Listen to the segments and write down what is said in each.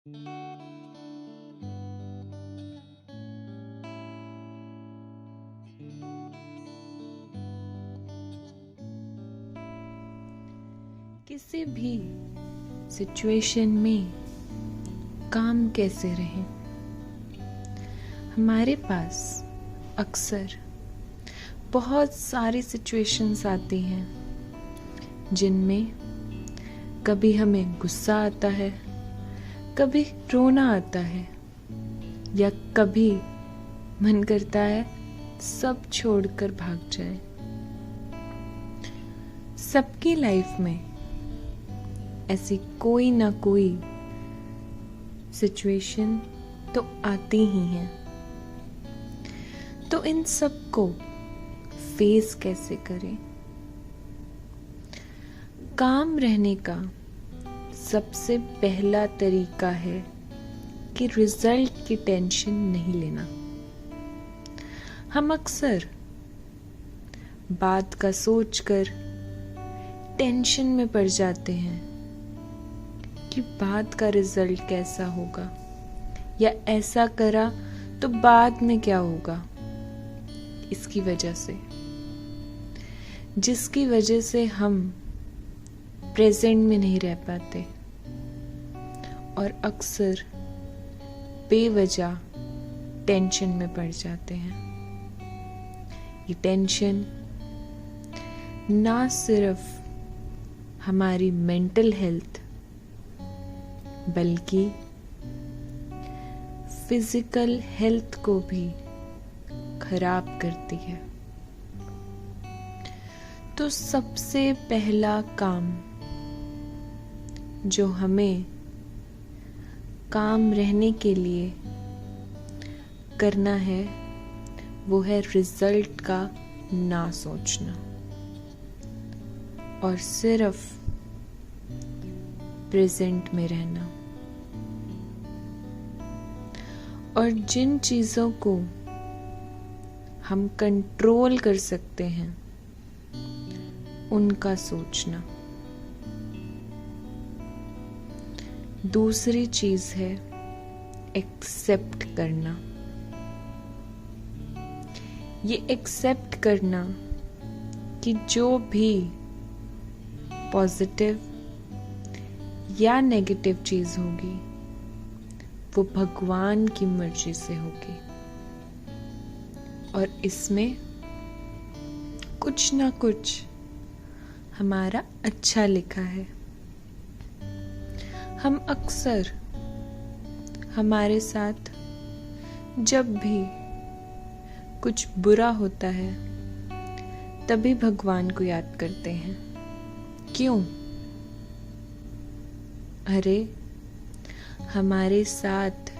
किसी भी सिचुएशन में काम कैसे रहें। हमारे पास अक्सर बहुत सारी सिचुएशंस आती हैं जिनमें कभी हमें गुस्सा आता है, कभी रोना आता है, या कभी मन करता है सब छोड़कर भाग जाए। सबकी लाइफ में ऐसी कोई ना कोई सिचुएशन तो आती ही है। तो इन सब को फेस कैसे करें? काम रहने का सबसे पहला तरीका है कि रिजल्ट की टेंशन नहीं लेना। हम अक्सर बात का सोचकर टेंशन में पड़ जाते हैं कि बात का रिजल्ट कैसा होगा, या ऐसा करा तो बाद में क्या होगा। इसकी वजह से, जिसकी वजह से हम प्रेजेंट में नहीं रह पाते और अक्सर बेवजह टेंशन में पड़ जाते हैं। ये टेंशन ना सिर्फ हमारी मेंटल हेल्थ बल्कि फिजिकल हेल्थ को भी खराब करती है। तो सबसे पहला काम जो हमें काम रहने के लिए करना है वो है रिजल्ट का ना सोचना और सिर्फ प्रेजेंट में रहना। और जिन चीजों को हम कंट्रोल कर सकते हैं उनका सोचना। दूसरी चीज है एक्सेप्ट करना। ये एक्सेप्ट करना कि जो भी पॉजिटिव या नेगेटिव चीज होगी वो भगवान की मर्जी से होगी और इसमें कुछ ना कुछ हमारा अच्छा लिखा है। हम अक्सर हमारे साथ जब भी कुछ बुरा होता है तभी भगवान को याद करते हैं। क्यों? अरे हमारे साथ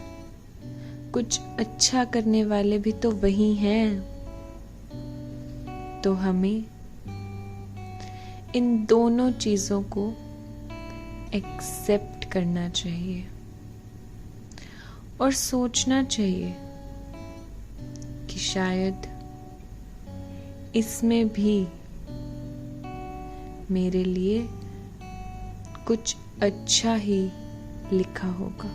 कुछ अच्छा करने वाले भी तो वही हैं। तो हमें इन दोनों चीजों को एक्सेप्ट करना चाहिए और सोचना चाहिए कि शायद इसमें भी मेरे लिए कुछ अच्छा ही लिखा होगा।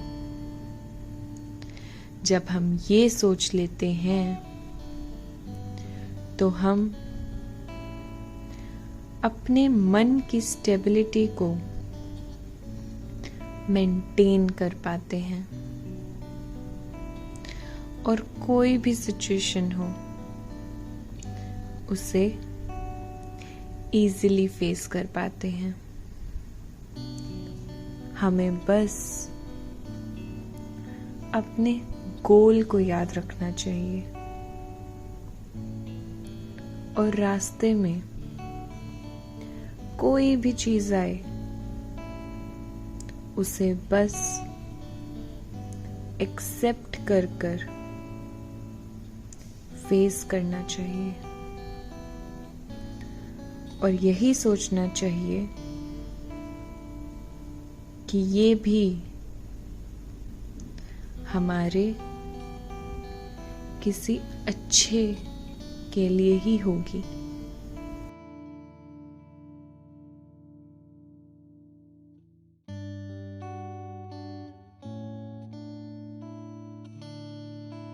जब हम ये सोच लेते हैं तो हम अपने मन की स्टेबिलिटी को मेंटेन कर पाते हैं और कोई भी सिचुएशन हो उसे इजीली फेस कर पाते हैं। हमें बस अपने गोल को याद रखना चाहिए और रास्ते में कोई भी चीज आए उसे बस एक्सेप्ट कर फेस करना चाहिए और यही सोचना चाहिए कि ये भी हमारे किसी अच्छे के लिए ही होगी।